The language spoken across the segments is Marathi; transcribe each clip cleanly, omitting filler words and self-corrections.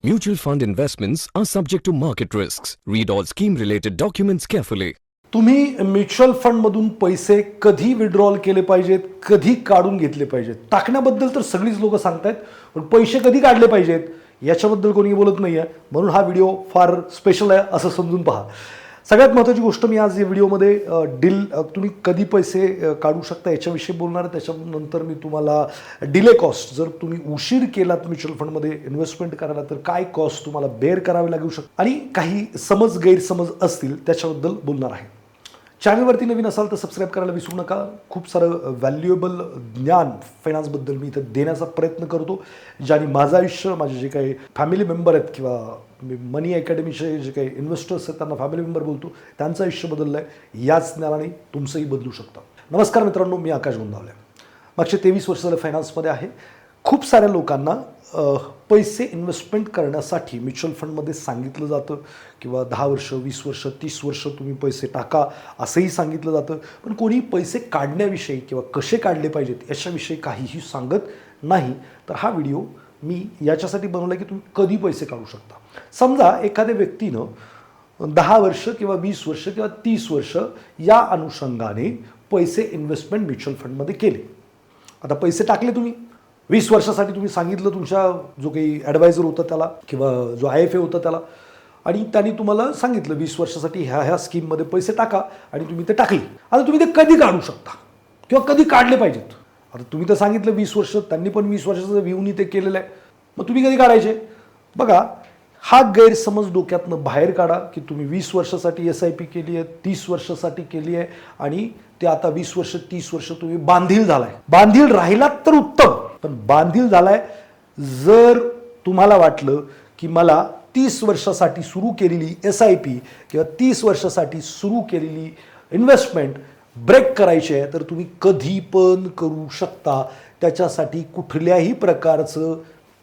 Mutual fund investments are subject to market risks. Read all scheme related documents carefully. तुम्ही म्युच्युअल फंड मधून पैसे कधी विड्रॉल केले पाहिजेत, कधी काढून घेतले पाहिजेत, टाकण्याबद्दल तर सगळीच लोक सांगतायत, पण पैसे कधी काढले पाहिजेत याच्याबद्दल कोणी बोलत नाहीये. म्हणून हा व्हिडिओ फार स्पेशल आहे असं समजून पहा. सगळ्यात महत्त्वाची गोष्ट मी आज या व्हिडिओमध्ये तुम्ही कधी पैसे काढू शकता याच्याविषयी बोलणार आहे. त्याच्यानंतर मी तुम्हाला डिले कॉस्ट, जर तुम्ही उशीर केलात म्युच्युअल फंडमध्ये इन्व्हेस्टमेंट करायला तर काय कॉस्ट तुम्हाला बेअर करावे लागू शकतात आणि काही समज गैरसमज असतील त्याच्याबद्दल बोलणार आहे. चॅनलवरती नवीन असाल तर सबस्क्राईब करायला विसरू नका. खूप सारं व्हॅल्युएबल ज्ञान फायनान्सबद्दल मी इथं देण्याचा प्रयत्न करतो, ज्याने माझं आयुष्य, माझे जे काही फॅमिली मेंबर आहेत किंवा मनी अकॅडमीचे जे काही इन्व्हेस्टर्स आहेत त्यांना फॅमिली मेंबर बोलतो, त्यांचं आयुष्य बदललं आहे. याच ज्ञानाने तुमचंही बदलू शकतं. नमस्कार मित्रांनो, मी आकाश गोंदावले. मागचे 23 वर्ष झालं फायनान्समध्ये आहे. खूप साऱ्या लोकांना पैसे इन्व्हेस्टमेंट करण्यासाठी म्युच्युअल फंडमध्ये सांगितलं जातं किंवा 10 वर्ष, 20 वर्ष, 30 वर्ष तुम्ही पैसे टाका असंही सांगितलं जातं, पण कोणी पैसे काढण्याविषयी किंवा कसे काढले पाहिजेत याच्याविषयी काहीही सांगत नाही. तर हा व्हिडिओ मी याच्यासाठी बनवला की तुम्ही कधी पैसे काढू शकता. समजा एखाद्या व्यक्तीनं 10 वर्ष किंवा 20 वर्ष किंवा 30 वर्ष या अनुषंगाने पैसे इन्व्हेस्टमेंट म्युच्युअल फंडमध्ये केले. आता पैसे टाकले तुम्ही 20 वर्षासाठी, तुम्ही सांगितलं तुमच्या जो काही ॲडवायझर होता त्याला किंवा जो IFA होता त्याला, आणि त्यांनी तुम्हाला सांगितलं 20 वर्षासाठी ह्या स्कीममध्ये पैसे टाका आणि तुम्ही ते टाकले. आता तुम्ही ते कधी काढू शकता किंवा कधी काढले पाहिजेत. आता तुम्ही तर सांगितलं 20 वर्ष, त्यांनी पण 20 वर्षाचं व्ह्यूनी ते केलेलं आहे, मग तुम्ही कधी काढायचे? बघा, हा गैरसमज डोक्यातनं बाहेर काढा की तुम्ही 20 वर्षासाठी SIP केली आहे, 30 वर्षासाठी केली आहे आणि ते आता 20 वर्ष 30 वर्ष तुम्ही बांधील झालाय. बांधील राहिलात तर उत्तम, पण बांधील झालाय. जर तुम्हाला वाटलं की मला 30 वर्षासाठी सुरू केलेली SIP किंवा 30 वर्षासाठी सुरू केलेली इन्व्हेस्टमेंट ब्रेक करायची आहे तर तुम्ही कधी पण करू शकता. त्याच्यासाठी कुठल्याही प्रकारचं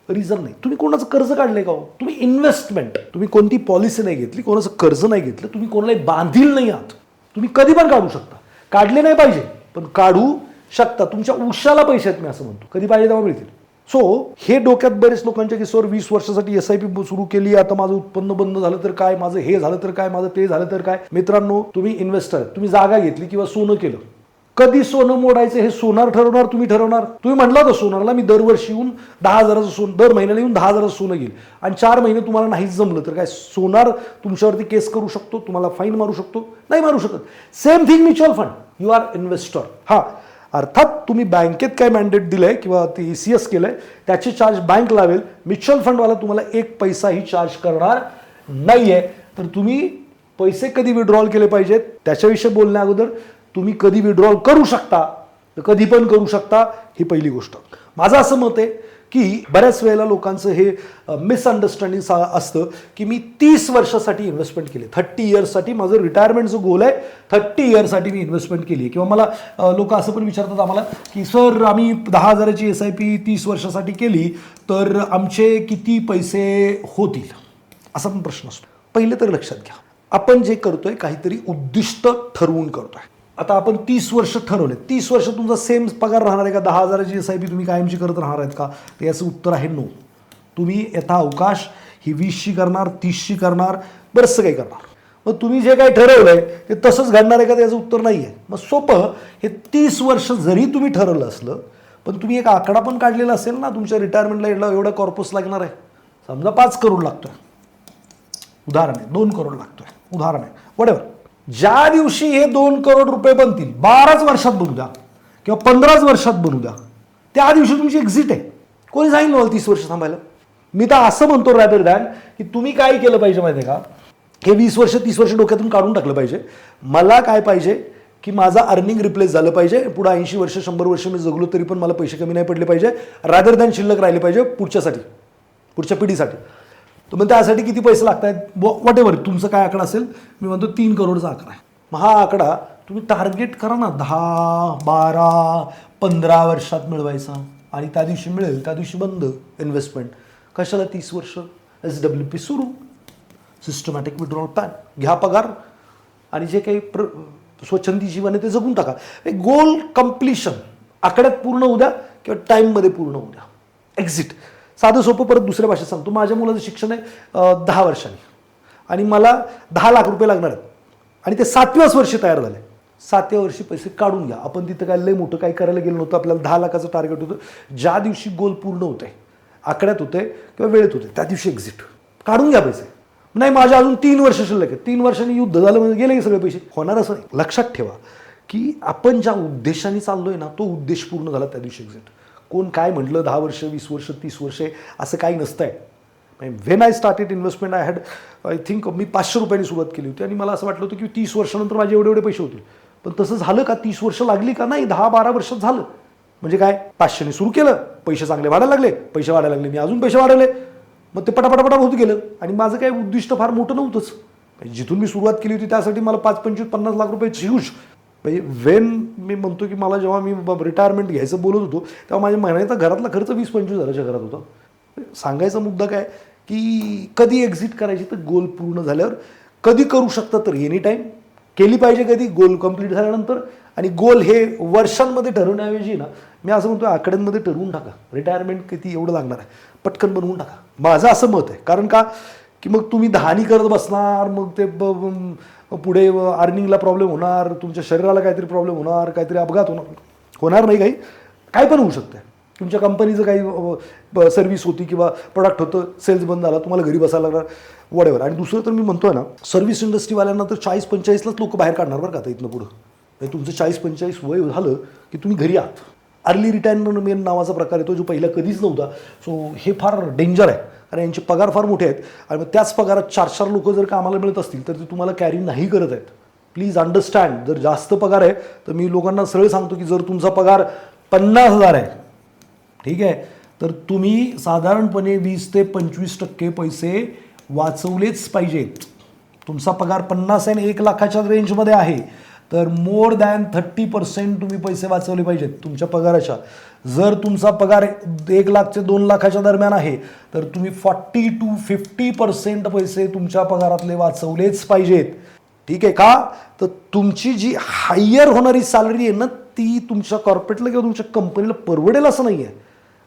रिझन नाही. तुम्ही कोणाचं कर्ज काढलंय का हो? तुम्ही इन्व्हेस्टमेंट, तुम्ही कोणती पॉलिसी नाही घेतली, कोणाचं कर्ज नाही घेतलं, तुम्ही कोणालाही बांधील नाही आहात. तुम्ही कधी पण काढू शकता. काढले नाही पाहिजे पण काढू शकता. तुमच्या उशाला पैसे आहेत, मी असं म्हणतो. कधी पाहिजे तेव्हा मिळतील. सो हे डोक्यात बरेच लोकांच्या की सर 20 वर्षासाठी SIP सुरू केली, आता माझं उत्पन्न बंद झालं तर काय, माझं हे झालं तर काय, माझं ते झालं तर काय. मित्रांनो, तुम्ही इन्व्हेस्टर, तुम्ही जागा घेतली किंवा सोनं केलं, कधी सोनं मोडायचं हे सोनार ठरवणार, तुम्ही ठरवणार. तुम्ही म्हटलं होतं सोनारला मी दरवर्षी येऊन 10,000चं सोनं, दर महिन्याला येऊन 10,000चं सोनं घेईल, आणि 4 महिने तुम्हाला नाहीच जमलं तर काय, सोनार तुमच्यावरती केस करू शकतो, तुम्हाला फाईन मारू शकतो? नाही मारू शकत. Same thing mutual fund. You are investor. हां, अर्थात तुम्ही बँकेत काय मॅन्डेट दिलंय किंवा ते ECS केलंय त्याचे चार्ज बँक लावेल. म्युच्युअल फंडवाला तुम्हाला 1 पैसाही चार्ज करणार नाहीये. तर तुम्ही पैसे कधी विड्रॉल केले पाहिजेत त्याच्याविषयी बोलण्या अगोदर तुम्ही कधी विड्रॉल करू शकता, कधी पण करू शकता, ही पहिली गोष्ट. माझं असं मत आहे की बऱ्याच वेळेला लोकांचं हे मिसअंडरस्टँडिंग असतं की मी 30 वर्षासाठी इन्व्हेस्टमेंट केली, 30 इयर्ससाठी माझं रिटायरमेंटचं गोल आहे, 30 इयर्ससाठी मी इन्व्हेस्टमेंट केली. किंवा मला लोक असं पण विचारतात आम्हाला की सर आम्ही 10,000ची SIP 30 वर्षासाठी केली तर आमचे किती पैसे होतील, असा पण प्रश्न असतो. पहिले तर लक्षात घ्या, आपण जे करतोय काहीतरी उद्दिष्ट ठरवून करतोय. आता आपण 30 वर्ष ठरवले, 30 वर्ष तुमचा सेम पगार राहणार आहे का? 10,000ची SIP तुम्ही कायमची करत राहणार आहेत का? तर याचं उत्तर आहे नो. तुम्ही यथा अवकाश ही 20ची करणार, 30ची करणार, बरंचसं काही करणार. मग तुम्ही जे काही ठरवलंय ते तसंच घडणार आहे का? त्याचं उत्तर नाही आहे. मग सोपं, हे 30 वर्ष जरी तुम्ही ठरवलं असलं पण तुम्ही एक आकडा पण काढलेला असेल ना, तुमच्या रिटायरमेंटला एवढा कॉर्पस लागणार आहे. समजा 5 करोड लागतोय, उदाहरण आहे, 2 करोड लागतोय, उदाहरण आहे, वडेवर. ज्या दिवशी हे 2 करोड रुपये बनतील, 12च वर्षात बनू द्या किंवा 15च वर्षात बनू द्या, त्या दिवशी तुमची एक्झिट आहे. कोणी सांगितलं मला 30 वर्ष थांबायला? मी तर असं म्हणतो रॅदर दॅन की तुम्ही काय केलं पाहिजे माहिती आहे का, हे 20 वर्ष 30 वर्ष डोक्यातून काढून टाकलं पाहिजे. मला काय पाहिजे की माझं अर्निंग रिप्लेस झालं पाहिजे. पुढे 80 वर्ष 100 वर्ष मी जगलो तरी पण मला पैसे कमी नाही पडले पाहिजे, रॅदर दॅन शिल्लक राहिले पाहिजे पुढच्यासाठी, पुढच्या पिढीसाठी. तर मग त्यासाठी किती पैसे लागत आहेत, वॉट एव्हर तुमचं काय आकडा असेल. मी म्हणतो 3 करोडचा आकडा आहे. मग हा आकडा तुम्ही टार्गेट करा ना, 10, 12, 15 वर्षात मिळवायचा, आणि त्या दिवशी मिळेल त्या दिवशी बंद इन्व्हेस्टमेंट. कशाला 30 वर्ष? SWP सुरू, सिस्टमॅटिक विड्रॉल प्लॅन, घ्या पगार आणि जे काही स्वच्छंदी जीवन आहे ते जगून टाका. गोल कम्प्लिशन आकड्यात पूर्ण होऊ द्या किंवा टाईममध्ये पूर्ण होऊ द्या. एक्झिट. साधं सोपं परत दुसऱ्या भाषेत सांगतो. माझ्या मुलाचं शिक्षण आहे 10 वर्षांनी आणि मला 10 लाख रुपये लागणार आहेत आणि ते 7व्याच वर्षी तयार झाले. 7व्या वर्षी पैसे काढून घ्या. आपण तिथं काय लय मोठं काय करायला गेलो नव्हतं. आपल्याला 10 लाखाचं टार्गेट होतं. ज्या दिवशी गोल पूर्ण होते, आकड्यात होते किंवा वेळेत होते, त्या दिवशी एक्झिट काढून घ्या पैसे. नाही माझ्या अजून 3 वर्ष शिल्लक आहे, 3 वर्षांनी युद्ध झालं म्हणजे गेले सगळे पैसे. होणार असं नाही. लक्षात ठेवा की आपण ज्या उद्देशाने चाललोय ना, तो उद्देश पूर्ण झाला त्या दिवशी एक्झिट. कोण काय म्हटलं 10 वर्ष 20 वर्ष 30 वर्षे असं काही नसतंय. When I started investment I had I think मी 500 रुपयांनी सुरुवात केली होती आणि मला असं वाटलं होतं की 30 वर्षानंतर माझे एवढे पैसे होतील. पण तसं झालं का? 30 वर्ष लागली का? नाही, 10-12 वर्षात झालं. म्हणजे काय, 500ने सुरू केलं, पैसे चांगले वाढायला लागले, पैसे वाढायला लागले, मी अजून पैसे वाढवले, मग ते पटापटापटा होत गेलं. आणि माझं काही उद्दिष्ट फार मोठं नव्हतंच. जिथून मी सुरुवात केली होती त्यासाठी मला 5-25-50 लाख रुपये ह्यूज. म्हणजे वेन मी म्हणतो की मला जेव्हा मी रिटायरमेंट घ्यायचं बोलत होतो तेव्हा माझ्या महिन्याचा घरातला खर्च 20-25 हजाराच्या घरात होता. सांगायचा मुद्दा काय की कधी एक्झिट करायची तर गोल पूर्ण झाल्यावर. कधी करू शकता तर एनी टाईम केली पाहिजे, कधी गोल कंप्लीट झाल्यानंतर. आणि गोल हे वर्षांमध्ये ठरवण्याऐवजी ना, मी असं म्हणतो आकड्यांमध्ये ठरवून टाका. रिटायरमेंट किती एवढं लागणार आहे, पटकन बनवून टाका. माझं असं मत आहे. कारण का की मग तुम्ही दहानी करत बसणार, मग ते पुढे अर्निंगला प्रॉब्लेम होणार, तुमच्या शरीराला काहीतरी प्रॉब्लेम होणार, काहीतरी अपघात होणार नाही, काही पण होऊ शकतं. तुमच्या कंपनीचं काही सर्व्हिस होती किंवा प्रोडक्ट होतं, सेल्स बंद झाला, तुम्हाला घरी बसायला लागणार, वडेवर. आणि दुसरं तर मी म्हणतोय ना, सर्व्हिस इंडस्ट्रीवाल्यांना तर 40-45लाच लोक बाहेर काढणार बरं का आता इथनं पुढं. तुमचं 40-45 वय झालं की तुम्ही घरी आहात. अर्ली रिटायरमेंट नावाचा प्रकार येतो जो पहिला कधीच नव्हता. सो हे फार डेंजर आहे कारण यांचे पगार फार मोठे आहेत आणि मग त्याच पगारात 4-4 लोक जर कामाला मिळत असतील तर ते तुम्हाला कॅरी नाही करत आहेत. Please understand. जर जास्त पगार आहे तर मी लोकांना सरळ सांगतो की जर तुमचा पगार 50,000 आहे, ठीक आहे, तर तुम्ही साधारणपणे 20 ते 25% पैसे वाचवलेच पाहिजेत. तुमचा पगार 50 आणि 1 लाखाच्या रेंजमध्ये आहे तर मोर दॅन 30% तुम्ही पैसे वाचवले पाहिजेत तुमच्या पगाराच्या. जर तुमचा पगार 1 लाख ते 2 लाखाच्या दरम्यान आहे तर तुम्ही 40 to 50% पैसे तुमच्या पगारातले वाचवलेच पाहिजेत. ठीक आहे का? तर तुमची जी हायर होणारी सॅलरी आहे ना, ती तुमच्या कॉर्पोरेटला किंवा तुमच्या कंपनीला परवडेल असं नाही आहे.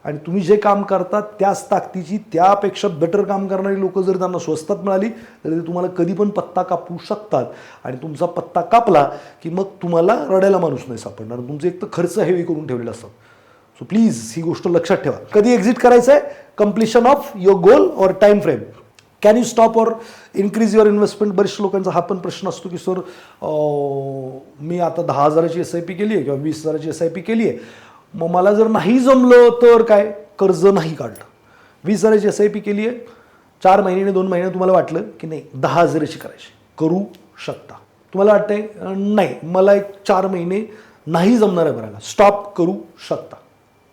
आणि तुम्ही जे काम करता त्याच ताकदीची त्यापेक्षा बेटर काम करणारी लोक जर त्यांना स्वस्तात मिळाली तर ते तुम्हाला कधी पण पत्ता कापू शकतात. आणि तुमचा पत्ता कापला की मग तुम्हाला रडायला माणूस नाही सापडणार. तुमचे एक तर खर्च हेवी करून ठेवलेले असतात. सो प्लीज ही गोष्ट लक्षात ठेवा. कधी एक्झिट करायचं आहे? कम्प्लिशन ऑफ युअर गोल और time frame. Can you stop और इन्क्रीज युअर इन्व्हेस्टमेंट? बरेचशा लोकांचा हा पण प्रश्न असतो की सर मी आता 10,000ची SIP केली आहे किंवा 20,000ची SIP केली आहे, मग मला जर नाही जमलं तर काय? कर्ज नाही काढलं, 20,000ची SIP केली आहे, 4 महिन्याने 2 महिन्याने तुम्हाला वाटलं की नाही 10,000ची करायची, करू शकता. तुम्हाला वाटतंय नाही मला एक 4 महिने नाही जमणार आहे भरायला, स्टॉप करू शकता,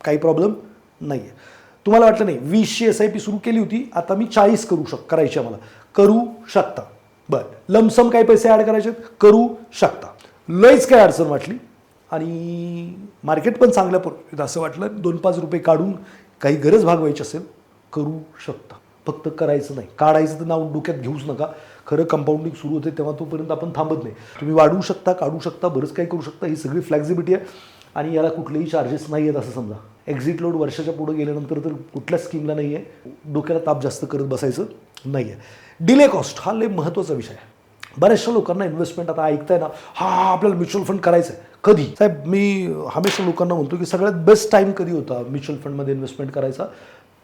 काही प्रॉब्लेम नाही आहे. तुम्हाला वाटलं नाही 20ची SIP सुरू केली होती, आता मी 40 करायची आहे मला, करू शकता. बरं, लमसम काही पैसे ॲड करायचे, करू शकता. लयच काय अडचण वाटली आणि मार्केट पण चांगल्या परिस्थितीत असं वाटलं 2-5 रुपये काढून काही गरज भागवायची असेल, करू शकता. फक्त करायचं नाही. काढायचं तर नाव डोक्यात घेऊच नका. खरं कंपाऊंडिंग सुरू होते तेव्हा तोपर्यंत आपण थांबत नाही. तुम्ही वाढवू शकता, काढू शकता, बरंच काही करू शकता. ही सगळी फ्लेक्झिबिलिटी आहे आणि याला कुठलेही चार्जेस नाही आहेत असं समजा. एक्झिट लोड वर्षाच्या पुढे गेल्यानंतर तर कुठल्या स्कीमला नाही आहे. डोक्याला ताप जास्त करत बसायचं नाही आहे. डिले कॉस्ट हा लय महत्त्वाचा विषय आहे. बऱ्याचशा लोकांना इन्व्हेस्टमेंट आता ऐकताय ना, आपल्याला म्युच्युअल फंड करायचं आहे, कधी? साहेब मी हमेशा लोकांना म्हणतो की सगळ्यात बेस्ट टाईम कधी होता म्युच्युअल फंडमध्ये इन्व्हेस्टमेंट करायचा?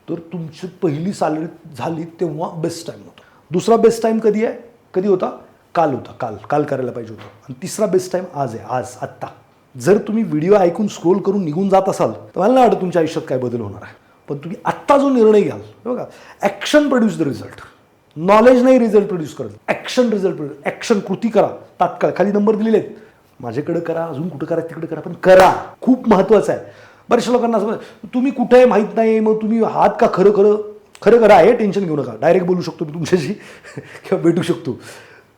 तर तुमची पहिली सॅलरी झाली तेव्हा बेस्ट टाईम होता. दुसरा बेस्ट टाईम कधी आहे? कधी होता? काल होता. काल करायला पाहिजे होतं. आणि तिसरा बेस्ट टाईम आज आहे, आज आत्ता. जर तुम्ही व्हिडिओ ऐकून स्क्रोल करून निघून जात असाल तर मला नाही वाटत तुमच्या आयुष्यात काय बदल होणार आहे. पण तुम्ही आत्ता जो निर्णय घ्याल, बघा, action produce the result. Knowledge नाही रिझल्ट प्रोड्यूस करत, ॲक्शन रिझल्ट प्रोड्यूस. ॲक्शन, कृती करा तात्काळ. खाली नंबर दिलेले आहेत, माझ्याकडे करा, अजून कुठं करा तिकडे करा, पण करा. खूप महत्त्वाचं आहे. बऱ्याचशा लोकांना असं तुम्ही कुठे आहे माहीत नाही, मग तुम्ही आहात का? खरं करा आहे, टेन्शन घेऊ नका. डायरेक्ट बोलू शकतो मी तुमच्याशी किंवा भेटू शकतो.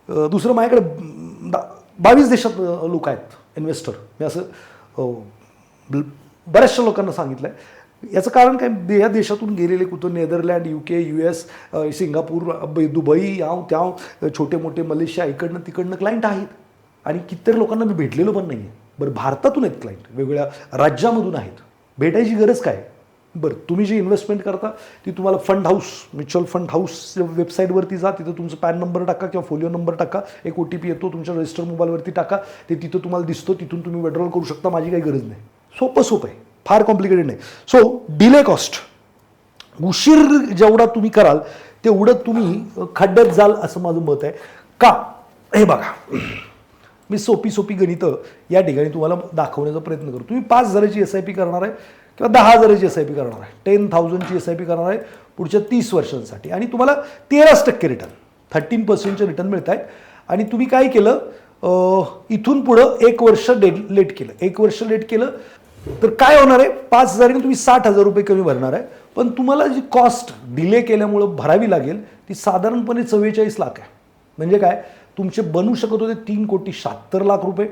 दुसरं, माझ्याकडे 22 देशात लोक आहेत इन्व्हेस्टर. मी असं बऱ्याचशा लोकांना सांगितलं आहे. याचं कारण काय? या देशातून गेलेले कुठं Netherland, UK, US, Singapore, Dubai, याव त्याव, छोटे मोठे मलेशिया, इकडनं तिकडनं क्लायंट आहेत. आणि कितीतरी लोकांना मी भेटलेलो पण नाही आहे. बरं, भारतातून आहेत क्लायंट, वेगवेगळ्या राज्यामधून आहेत. भेटायची गरज काय? बरं, तुम्ही जी इन्व्हेस्टमेंट करता ती तुम्हाला fund house, mutual fund house वेबसाईटवरती जा, तिथं तुमचं पॅन नंबर टाका किंवा फोलिओ नंबर टाका, एक OTP येतो तुमच्या रजिस्टर मोबाईलवरती टाका, ते तिथं तुम्हाला दिसतो, तिथून तुम्ही विड्रॉल करू शकता. माझी काही गरज नाही. सोपं आहे, फार कॉम्प्लिकेटेड नाही. सो डिले कॉस्ट, उशीर जेवढा तुम्ही कराल तेवढं तुम्ही खड्ड्यात जाल असं माझं मत आहे. का? हे बघा, मी सोपी गणितं या ठिकाणी तुम्हाला दाखवण्याचा प्रयत्न करतो. तुम्ही 5,000ची SIP करणार आहे किंवा 10,000ची SIP करणार आहे, 10,000ची SIP करणार आहे पुढच्या 30 वर्षांसाठी आणि तुम्हाला 13% रिटर्न, 13% रिटर्न मिळत आहेत. आणि तुम्ही काय केलं, इथून पुढं 1 वर्ष लेट केलं, 1 वर्ष लेट केलं तर काय होणार आहे, 5,000ने तुम्ही 60,000 रुपये कमी भरणार आहे. पण तुम्हाला जी कॉस्ट डिले केल्यामुळं भरावी लागेल ती साधारणपणे 44 लाख आहे. म्हणजे काय, तुमचे बनू शकत होते 3,76,00,000 रुपये,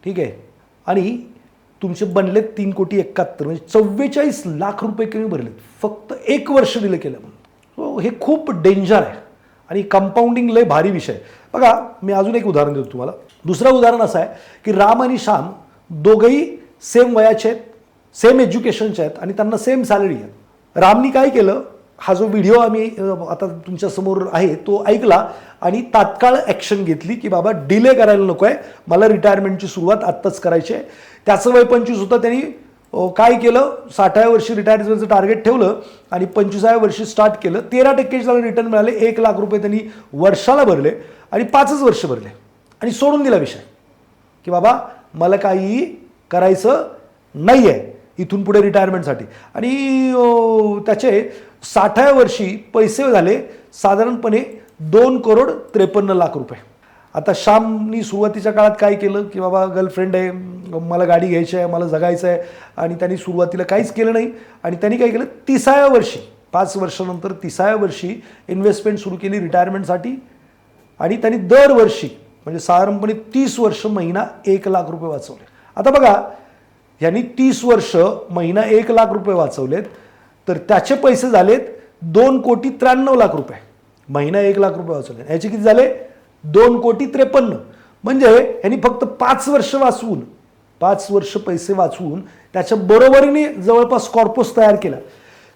ठीक आहे, आणि तुमचे बनलेत 3,71,00,000, म्हणजे 44 लाख रुपये कमी भरलेत फक्त 1 वर्ष डिले केल्यामुळे. सो हे खूप डेंजर आहे आणि कंपाऊंडिंग लय भारी विषय. बघा, मी अजून एक उदाहरण देतो तुम्हाला. दुसरं उदाहरण असं आहे की राम आणि श्याम दोघंही सेम वयाचे आहेत, सेम एज्युकेशनचे आहेत आणि त्यांना सेम सॅलरी आहे. रामनी काय केलं, हा जो व्हिडिओ आम्ही आता तुमच्यासमोर आहे तो ऐकला आणि तात्काळ ॲक्शन घेतली की बाबा डिले करायला नको आहे, मला रिटायरमेंटची सुरुवात आत्ताच करायची आहे. त्याचं वय 25 होतं, त्यांनी काय केलं, 60व्या वर्षी रिटायरमेंटचं टार्गेट ठेवलं आणि 25व्या वर्षी स्टार्ट केलं. 13% त्याला रिटर्न मिळाले, 1 लाख रुपये त्यांनी वर्षाला भरले आणि 5च वर्ष भरले आणि सोडून दिला विषय की बाबा मला काही करायचं नाही आहे इथून पुढे रिटायरमेंटसाठी. आणि त्याचे 60व्या वर्षी पैसे झाले साधारणपणे 2,53,00,000 रुपये. आता श्यामनी सुरुवातीच्या काळात काय केलं की बाबा गर्लफ्रेंड आहे, मला गाडी घ्यायची आहे, मला जगायचं आहे, आणि त्यांनी सुरुवातीला काहीच केलं नाही. आणि त्यांनी काय केलं, 30व्या वर्षी, 5 वर्षानंतर 30व्या वर्षी इन्व्हेस्टमेंट सुरू केली रिटायरमेंटसाठी. आणि त्यांनी दरवर्षी म्हणजे साधारणपणे 30 वर्ष महिना 1 लाख रुपये वाचवले. आता बघा, यांनी 30 वर्ष महिना 1 लाख रुपये वाचवलेत तर त्याचे पैसे झालेत 2,93,00,000 रुपये. महिना 1 लाख रुपये वाचवले, याचे किती झाले, 2,53,00,000. म्हणजे यांनी फक्त 5 वर्ष वाचवून, 5 वर्ष पैसे वाचवून त्याच्या बरोबरीने जवळपास कॉर्पस तयार केला.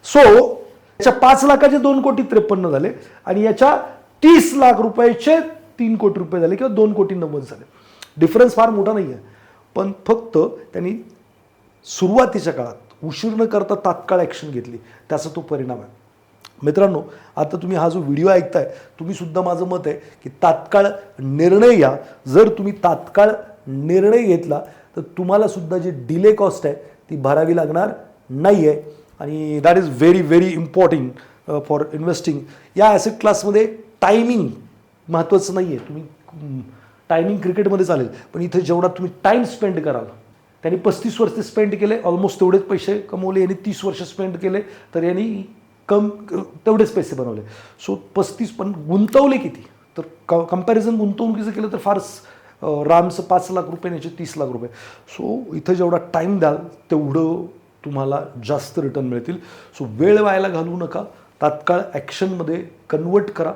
सो याच्या 5 लाखाचे 2,53,00,000 झाले आणि याच्या 30 लाख रुपयाचे 3 कोटी रुपये झाले किंवा 2,90,00,000 झाले. डिफरन्स फार मोठा नाही आहे, पण फक्त त्यांनी सुरुवातीच्या काळात उशीर न करता तात्काळ ॲक्शन घेतली, त्याचा तो परिणाम आहे. मित्रांनो, आता तुम्ही हा जो व्हिडिओ ऐकताय, तुम्ही सुद्धा माझं मत आहे की तात्काळ निर्णय घ्या. जर तुम्ही तात्काळ निर्णय घेतला तर तुम्हाला सुद्धा जी डिले कॉस्ट आहे ती भरावी लागणार नाही आहे. आणि that is very important for investing. या ॲसेट क्लासमध्ये टायमिंग महत्त्वाचं नाही आहे. तुम्ही टायमिंग क्रिकेटमध्ये चालेल, पण इथे जेवढा तुम्ही टाईम स्पेंड कराल, त्यांनी 35 वर्ष स्पेंड केले, ऑलमोस्ट तेवढेच पैसे कमवले. यांनी 30 वर्ष स्पेंड केले तर यांनी तेवढेच पैसे बनवले. सो 35, पण गुंतवले किती, तर कंपॅरिझन गुंतवणुकीचं केलं तर फारच रामचं 5 लाख रुपये, याचे 30 लाख रुपये. सो इथं जेवढा टाईम द्याल तेवढं तुम्हाला जास्त रिटर्न मिळतील. सो वेळ व्हायला घालवू नका, तात्काळ ॲक्शनमध्ये कन्वर्ट करा.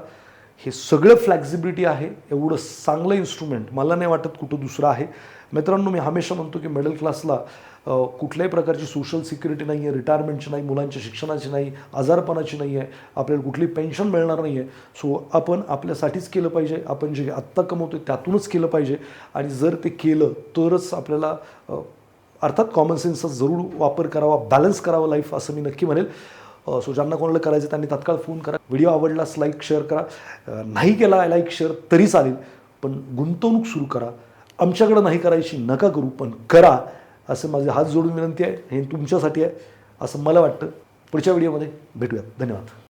हे सगळं फ्लेक्झिबिलिटी आहे, एवढं चांगलं इन्स्ट्रुमेंट मला नाही वाटत कुठं दुसरं आहे. मित्रांनो, मी हमेशा म्हणतो की मिडल क्लासला कुठल्याही प्रकारची सोशल सिक्युरिटी नाही आहे, रिटायरमेंटची नाही, मुलांच्या शिक्षणाची नाही, आजारपणाची नाही आहे, आपल्याला कुठली पेन्शन मिळणार नाही आहे. सो आपण आपल्यासाठीच केलं पाहिजे, आपण जे आत्ता कमवतो त्यातूनच केलं पाहिजे. आणि जर ते केलं तरच आपल्याला अर्थात कॉमन सेन्सचा जरूर वापर करावा, बॅलन्स करावा लाईफ, असं मी नक्की म्हणेल. सो ज्यांना कोणाला करायचं त्यांनी तात्काळ फोन करा. व्हिडिओ आवडलास लाईक शेअर करा, नाही केला लाईक शेअर तरी चालेल, पण गुंतवणूक सुरू करा. आमच्याकडं नाही करायची नका करू, पण करा, असं माझे हात जोडून विनंती आहे. हे तुमच्यासाठी आहे असं मला वाटतं. पुढच्या व्हिडिओमध्ये भेटूयात. धन्यवाद.